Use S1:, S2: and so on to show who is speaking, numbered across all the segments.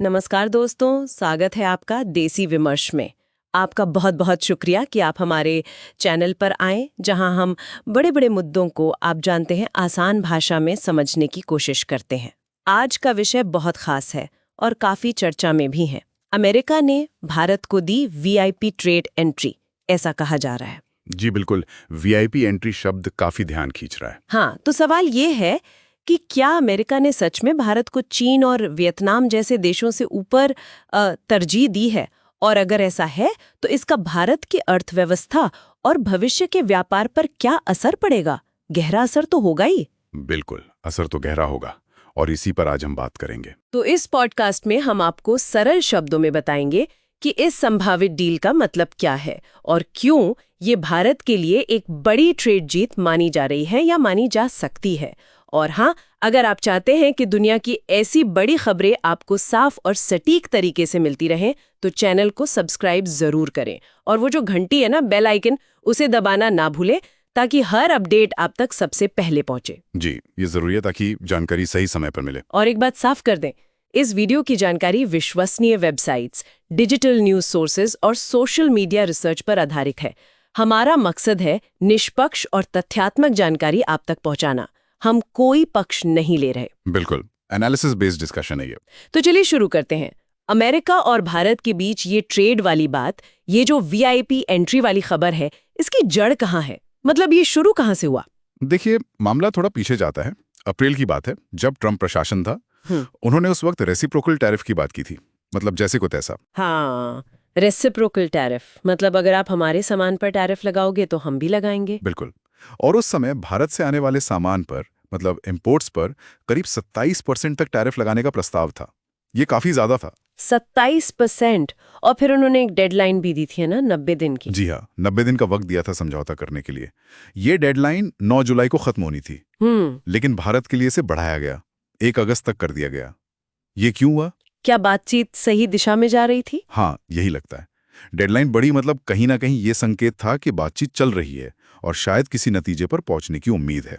S1: नमस्कार दोस्तों, स्वागत है आपका देसी विमर्श में। आपका बहुत बहुत शुक्रिया कि आप हमारे चैनल पर आए, जहां हम बड़े बड़े मुद्दों को आप जानते हैं आसान भाषा में समझने की कोशिश करते हैं। आज का विषय बहुत खास है और काफी चर्चा में भी है। अमेरिका ने भारत को दी वीआईपी ट्रेड एंट्री, ऐसा कहा जा रहा है।
S2: जी बिल्कुल, वीआईपी एंट्री शब्द काफी ध्यान खींच रहा है।
S1: हाँ, तो सवाल ये है कि क्या अमेरिका ने सच में भारत को चीन और वियतनाम जैसे देशों से ऊपर तरजीह दी है? और अगर ऐसा है तो इसका भारत की अर्थव्यवस्था और भविष्य के व्यापार पर क्या असर पड़ेगा? गहरा असर तो होगा ही।
S2: बिल्कुल, असर तो गहरा होगा और इसी पर आज हम बात करेंगे।
S1: तो इस पॉडकास्ट में हम आपको सरल शब्दों में बताएंगे कि इस संभावित डील का मतलब क्या है और क्यों ये भारत के लिए एक बड़ी ट्रेड जीत मानी जा रही है या मानी जा सकती है। और हाँ, अगर आप चाहते हैं कि दुनिया की ऐसी बड़ी खबरें आपको साफ और सटीक तरीके से मिलती रहें, तो चैनल को सब्सक्राइब जरूर करें और वो जो घंटी है ना, बेल आइकन, उसे दबाना ना भूलें ताकि हर अपडेट आप तक सबसे पहले पहुंचे।
S2: जी, ये जरूरी है ताकि जानकारी सही समय पर मिले।
S1: और एक बात साफ कर दें, इस वीडियो की जानकारी विश्वसनीय वेबसाइट्स, डिजिटल न्यूज सोर्सेज और सोशल मीडिया रिसर्च पर आधारित है। हमारा मकसद है निष्पक्ष और तथ्यात्मक जानकारी आप तक पहुंचाना। हम कोई पक्ष नहीं ले रहे।
S2: बिल्कुल, एनालिसिस बेस्ड डिस्कशन है ये।
S1: तो चलिए शुरू करते हैं। अमेरिका और भारत के बीच ये ट्रेड वाली बात, ये जो वीआईपी एंट्री वाली खबर है, इसकी जड़ कहाँ है? मतलब ये शुरू कहाँ से हुआ?
S2: देखिए, मामला थोड़ा पीछे जाता है। अप्रैल की बात है, जब ट्रंप प्रशासन था। उन्होंने उस वक्त रेसिप्रोकल टैरिफ की बात की थी, मतलब जैसे को तैसा।
S1: हाँ, रेसिप्रोकल टैरिफ, मतलब अगर आप हमारे सामान पर टैरिफ लगाओगे तो हम भी लगाएंगे।
S2: बिल्कुल। और उस समय भारत से आने वाले सामान पर, मतलब इंपोर्ट्स पर, करीब 27% तक टैरिफ लगाने का प्रस्ताव था। ये काफी ज्यादा था।
S1: 27%। और फिर उन्होंने एक डेडलाइन भी दी थी, है ना, 90 दिन की।
S2: जी हाँ, 90 दिन का वक्त दिया था समझौता करने के लिए। ये डेडलाइन 9 जुलाई को खत्म होनी थी, लेकिन भारत के लिए इसे बढ़ाया गया, 1 अगस्त तक कर दिया गया। ये क्यों हुआ?
S1: क्या बातचीत सही दिशा में जा रही थी?
S2: हाँ, यही लगता है। डेडलाइन बढ़ी मतलब कहीं ना कहीं ये संकेत था कि बातचीत चल रही है और शायद किसी नतीजे पर पहुंचने की उम्मीद है।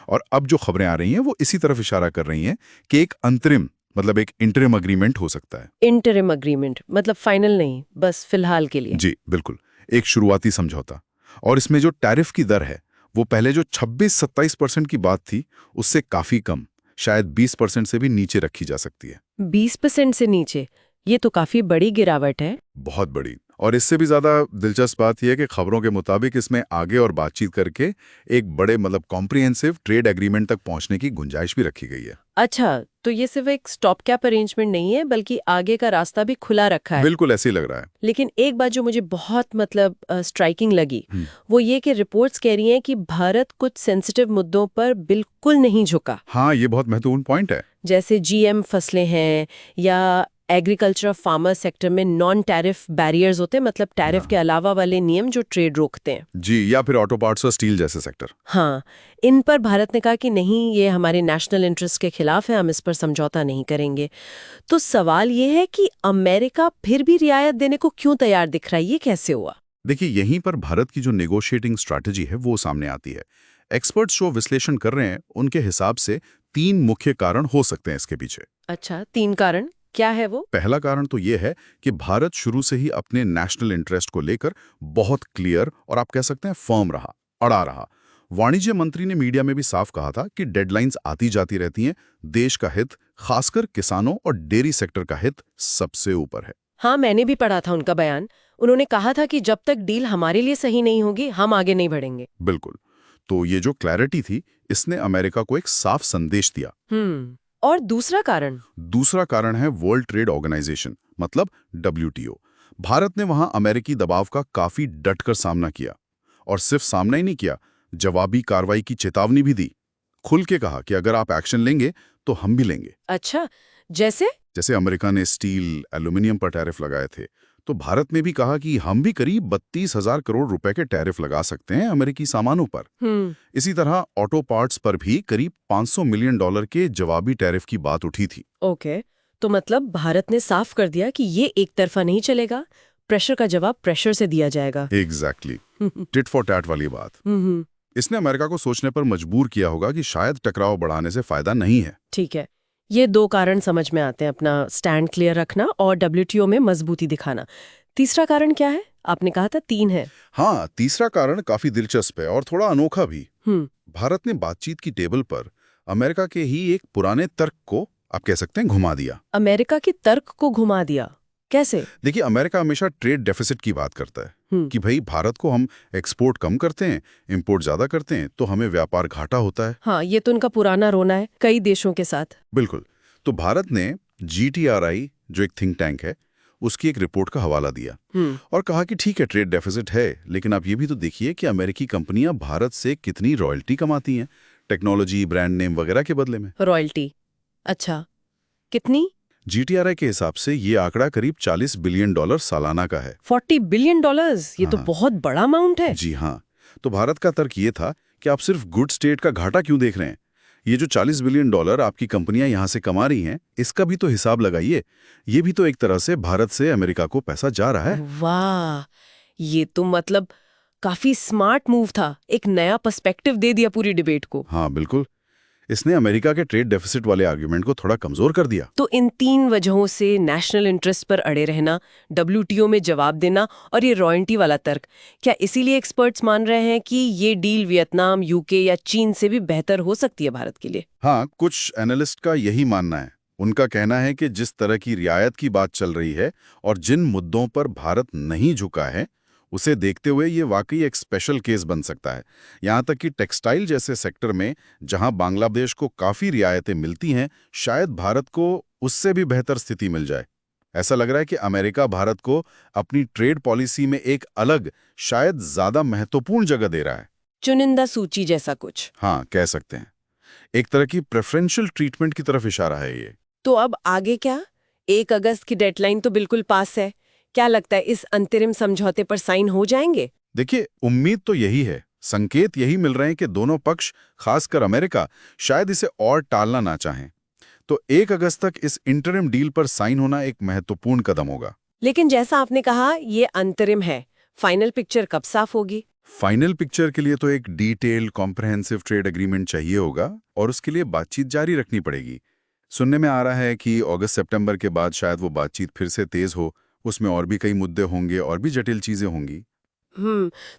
S2: और अब जो खबरें आ रही हैं वो इसी तरफ इशारा कर रही हैं कि एक अंतरिम, मतलब एक इंटरिम अग्रीमेंट हो सकता है।
S1: इंटरिम अग्रीमेंट मतलब फाइनल नहीं, बस फिलहाल के लिए।
S2: जी बिल्कुल, एक शुरुआती समझौता। और इसमें जो टैरिफ की दर है वो पहले जो 26-27% की बात थी उससे काफी कम, शायद 20% से भी नीचे रखी जा सकती है।
S1: 20% से नीचे? ये तो काफी बड़ी गिरावट है।
S2: बहुत बड़ी। और इससे भी ज्यादा दिलचस्प बात यह है कि खबरों के मुताबिक इसमें आगे और बातचीत करके एक बड़े, मतलब कॉम्प्रिहेंसिव ट्रेड एग्रीमेंट तक पहुंचने की गुंजाइश भी रखी गई है।
S1: अच्छा, तो ये सिर्फ एक स्टॉप कैप अरेंजमेंट नहीं है, बल्कि आगे का रास्ता भी खुला रखा है।
S2: बिल्कुल ऐसे ही लग रहा है।
S1: लेकिन एक बात जो मुझे बहुत स्ट्राइकिंग लगी, वो ये कि रिपोर्ट्स कह रही हैं कि भारत कुछ सेंसिटिव मुद्दों पर बिल्कुल नहीं झुका।
S2: हाँ, ये बहुत महत्वपूर्ण पॉइंट है।
S1: जैसे जीएम फसलें हैं या एग्रीकल्चर और फार्मर सेक्टर में नॉन टैरिफ बैरियर्स होते हैं, मतलब टैरिफ के अलावा वाले नियम जो ट्रेड रोकते हैं।
S2: जी, या फिर ऑटो पार्ट्स और स्टील जैसे सेक्टर।
S1: हाँ, इन पर भारत ने कहा कि नहीं, ये हमारे नेशनल इंटरेस्ट के खिलाफ है, हम इस पर समझौता नहीं करेंगे। तो सवाल ये है कि अमेरिका फिर भी रियायत देने को क्यों तैयार दिख रहा है? ये कैसे हुआ?
S2: देखिए, यहीं पर भारत की जो नेगोशिएटिंग स्ट्रैटेजी है वो सामने आती है। एक्सपर्ट्स जो विश्लेषण कर रहे हैं उनके हिसाब से 3 मुख्य कारण हो सकते हैं इसके पीछे।
S1: अच्छा, 3 कारण क्या है वो?
S2: पहला कारण तो ये है कि भारत शुरू से ही अपने नेशनल इंटरेस्ट को लेकर बहुत क्लियर और आप कह सकते हैं फर्म रहा, अड़ा रहा। वाणिज्य मंत्री ने मीडिया में भी साफ कहा था कि डेडलाइंस आती जाती रहती हैं, देश का हित, खासकर किसानों और डेयरी सेक्टर का हित सबसे ऊपर है।
S1: हाँ, मैंने भी पढ़ा था उनका बयान। उन्होंने कहा था कि जब तक डील हमारे लिए सही नहीं होगी, हम आगे नहीं बढ़ेंगे।
S2: बिल्कुल। तो ये जो क्लैरिटी थी, इसने अमेरिका को एक साफ संदेश दिया।
S1: और दूसरा कारण?
S2: दूसरा कारण है वर्ल्ड ट्रेड ऑर्गेनाइजेशन, मतलब WTO। भारत ने वहां अमेरिकी दबाव का काफी डटकर सामना किया, और सिर्फ सामना ही नहीं किया, जवाबी कार्रवाई की चेतावनी भी दी। खुल के कहा कि अगर आप एक्शन लेंगे तो हम भी लेंगे।
S1: अच्छा, जैसे
S2: अमेरिका ने स्टील, एल्यूमिनियम पर टैरिफ लगाए थे, तो भारत ने भी कहा कि हम भी करीब 32,000 करोड़ रुपए के टैरिफ लगा सकते हैं अमेरिकी सामानों पर। इसी तरह ऑटो पार्ट्स पर भी करीब $500 मिलियन के जवाबी टैरिफ की बात उठी थी।
S1: ओके, तो मतलब भारत ने साफ कर दिया कि ये एक तरफा नहीं चलेगा, प्रेशर का जवाब प्रेशर से दिया जाएगा।
S2: एग्जैक्टली, टिट फॉर टैट वाली बात। इसने अमेरिका को सोचने पर मजबूर किया होगा कि शायद टकराव बढ़ाने से फायदा नहीं है।
S1: ठीक है, ये 2 कारण समझ में आते हैं, अपना स्टैंड क्लियर रखना और डब्ल्यूटीओ में मजबूती दिखाना। तीसरा कारण क्या है? आपने कहा था 3 है।
S2: हाँ, तीसरा कारण काफी दिलचस्प है और थोड़ा अनोखा भी। भारत ने बातचीत की टेबल पर अमेरिका के ही एक पुराने तर्क को, आप कह सकते हैं, घुमा दिया।
S1: अमेरिका के तर्क को घुमा दिया? कैसे?
S2: देखिए, अमेरिका हमेशा ट्रेड डेफिसिट की बात करता है कि भाई भारत को हम एक्सपोर्ट कम करते हैं, इंपोर्ट ज्यादा करते हैं तो हमें व्यापार घाटा होता है।
S1: हाँ, ये तो उनका पुराना रोना है कई देशों के साथ।
S2: बिल्कुल। तो भारत ने GTRI, जो एक थिंक टैंक है, उसकी एक रिपोर्ट का हवाला दिया और कहा कि ठीक है, ट्रेड डेफिसिट है, लेकिन आप ये भी तो देखिए कि अमेरिकी कंपनियां भारत से कितनी रॉयल्टी कमाती हैं, टेक्नोलॉजी, ब्रांड नेम वगैरह के बदले में।
S1: रॉयल्टी? अच्छा, कितनी?
S2: GTRI के हिसाब से ये आंकड़ा करीब $40 बिलियन सालाना का है।
S1: $40 बिलियन? ये तो
S2: हाँ।
S1: बहुत बड़ा अमाउंट है।
S2: जी हाँ। तो भारत का तर्क ये था कि आप सिर्फ गुड स्टेट का घाटा क्यों देख रहे हैं? ये जो $40 बिलियन आपकी कंपनियां यहां से कमा रही हैं, इसका भी तो हिसाब लगाइए। ये भी तो एक तरह से भारत से अमेरिका को पैसा जा रहा है।
S1: वाह, ये तो मतलब काफी स्मार्ट मूव था, एक नया पर्सपेक्टिव दे दिया पूरी डिबेट को।
S2: हाँ बिल्कुल, इसने अमेरिका के ट्रेड डेफिसिट वाले आर्ग्यूमेंट को थोड़ा कमजोर कर दिया।
S1: तो इन 3 वजहों से नेशनल इंटरेस्ट पर अड़े रहना, डब्ल्यूटीओ में जवाब देना और ये रॉयल्टी वाला तर्क, क्या इसीलिए एक्सपर्ट्स मान रहे हैं कि ये डील वियतनाम, यूके या चीन से भी बेहतर हो सकती है भारत के लिए?
S2: हाँ, कुछ एनालिस्ट का यही मानना है। उनका कहना है कि जिस तरह की रियायत की बात चल रही है और जिन मुद्दों पर भारत नहीं झुका है, उसे देखते हुए ये वाकई एक स्पेशल केस बन सकता है। यहाँ तक कि टेक्सटाइल जैसे सेक्टर में, जहाँ बांग्लादेश को काफ़ी रियायतें मिलती हैं, शायद भारत को उससे भी बेहतर स्थिति मिल जाए। ऐसा लग रहा है कि अमेरिका भारत को अपनी ट्रेड पॉलिसी में एक अलग, शायद ज़्यादा महत्वपूर्ण जगह दे रहा है।
S1: चुनिंदा सूची जैसा कुछ?
S2: हाँ, कह सकते हैं। एक तरह की प्रेफरेंशियल ट्रीटमेंट की तरफ इशारा है ये।
S1: तो अब आगे क्या? 1 अगस्त की डेडलाइन तो बिल्कुल पास है। क्या लगता है इस अंतरिम समझौते पर साइन हो जाएंगे?
S2: देखिए, उम्मीद तो यही है, संकेत यही मिल रहे हैं कि दोनों पक्ष, खासकर अमेरिका, शायद इसे और टालना ना चाहें। तो 1 अगस्त तक इस इंटरिम डील पर साइन होना एक महत्वपूर्ण कदम होगा।
S1: लेकिन जैसा आपने कहा, ये अंतरिम है। फाइनल पिक्चर कब साफ होगी?
S2: फाइनल पिक्चर के लिए तो एक डिटेल्ड कॉम्प्रहेंसिव ट्रेड एग्रीमेंट चाहिए होगा और उसके लिए बातचीत जारी रखनी पड़ेगी। सुनने में आ रहा है कि अगस्त-सितंबर के बाद शायद वो बातचीत फिर से तेज हो, उसमें और भी कई मुद्दे होंगे और भी जटिल चीजें होंगी।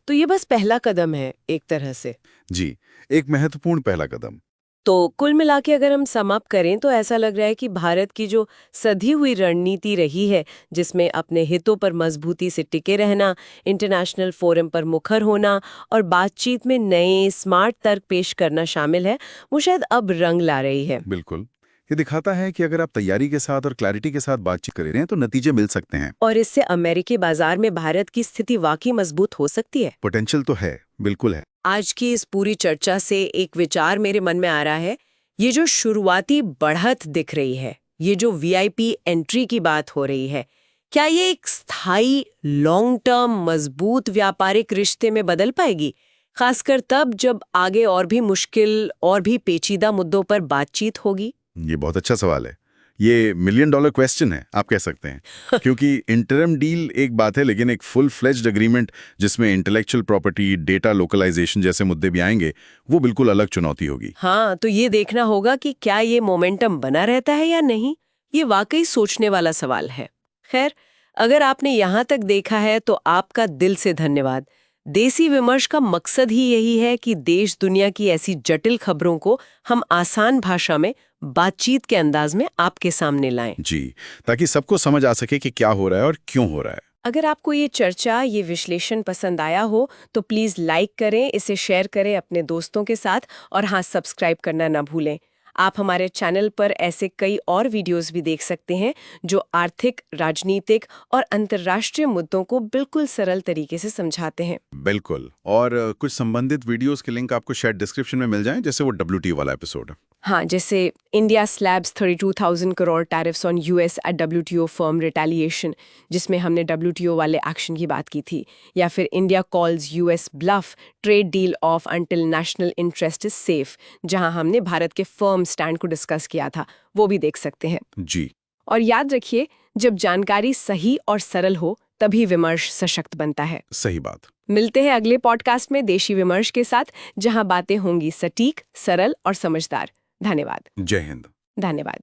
S1: तो ये बस पहला कदम है एक तरह से।
S2: जी, एक महत्वपूर्ण पहला कदम।
S1: तो कुल मिला के अगर हम समाप्त करें तो ऐसा लग रहा है कि भारत की जो सधी हुई रणनीति रही है, जिसमें अपने हितों पर मजबूती से टिके रहना, इंटरनेशनल फोरम पर मुखर होना और बातचीत में नए स्मार्ट तर्क पेश करना शामिल है, वो शायद अब रंग ला रही है।
S2: बिल्कुल। ये दिखाता है कि अगर आप तैयारी के साथ और क्लैरिटी के साथ बातचीत कर रहे हैं तो नतीजे मिल सकते हैं।
S1: और इससे अमेरिकी बाजार में भारत की स्थिति वाकई मजबूत हो सकती है।
S2: पोटेंशियल तो है, बिल्कुल है।
S1: आज की इस पूरी चर्चा से एक विचार मेरे मन में आ रहा है, ये जो शुरुआती बढ़त दिख रही है, ये जो वीआईपी एंट्री की बात हो रही है, क्या ये एक स्थायी, लॉन्ग टर्म, मजबूत व्यापारिक रिश्ते में बदल पाएगी? खासकर तब जब आगे और भी मुश्किल और भी पेचीदा मुद्दों पर बातचीत होगी।
S2: ये बहुत अच्छा सवाल है। ये मिलियन डॉलर क्वेश्चन है, आप कह सकते हैं। क्योंकि इंटरिम डील एक बात है, लेकिन एक फुल फ्लेज्ड एग्रीमेंट जिसमें इंटेलेक्चुअल प्रॉपर्टी, डेटा लोकलाइजेशन जैसे मुद्दे भी आएंगे, वो बिल्कुल अलग चुनौती होगी।
S1: हाँ, तो ये देखना होगा कि क्या ये मोमेंटम बना रहता है या नहीं। ये वाकई सोचने वाला सवाल है। खैर, अगर आपने यहाँ तक देखा है तो आपका दिल से धन्यवाद। देसी विमर्श का मकसद ही यही है कि देश दुनिया की ऐसी जटिल खबरों को हम आसान भाषा में, बातचीत के अंदाज में आपके सामने लाएं।
S2: जी, ताकि सबको समझ आ सके कि क्या हो रहा है और क्यों हो रहा है।
S1: अगर आपको ये चर्चा, ये विश्लेषण पसंद आया हो तो प्लीज़ लाइक करें, इसे शेयर करें अपने दोस्तों के साथ और हाँ, सब्सक्राइब करना ना भूलें। आप हमारे चैनल पर ऐसे कई और वीडियोस भी देख सकते हैं जो आर्थिक, राजनीतिक और अंतर्राष्ट्रीय मुद्दों को बिल्कुल सरल तरीके से समझाते हैं।
S2: बिल्कुल। और कुछ संबंधित वीडियोस के लिंक आपको शायद डिस्क्रिप्शन में मिल जाएं, जैसे वो WTO वाला एपिसोड।
S1: हाँ, जैसे India slabs 32,000 crore tariffs on US at WTO firm retaliation, जिसमें हमने WTO वाले एक्शन की बात की थी, या फिर India calls US bluff, trade deal off until national interest is safe, जहां हमने भारत के फर्म स्टैंड को डिस्कस किया था, वो भी देख सकते हैं।
S2: जी।
S1: और याद रखिए, जब जानकारी सही और सरल हो तभी विमर्श सशक्त बनता है।
S2: सही बात।
S1: मिलते हैं अगले पॉडकास्ट में देशी विमर्श के साथ, जहां बातें होंगी सटीक, सरल और समझदार। धन्यवाद।
S2: जय हिंद।
S1: धन्यवाद।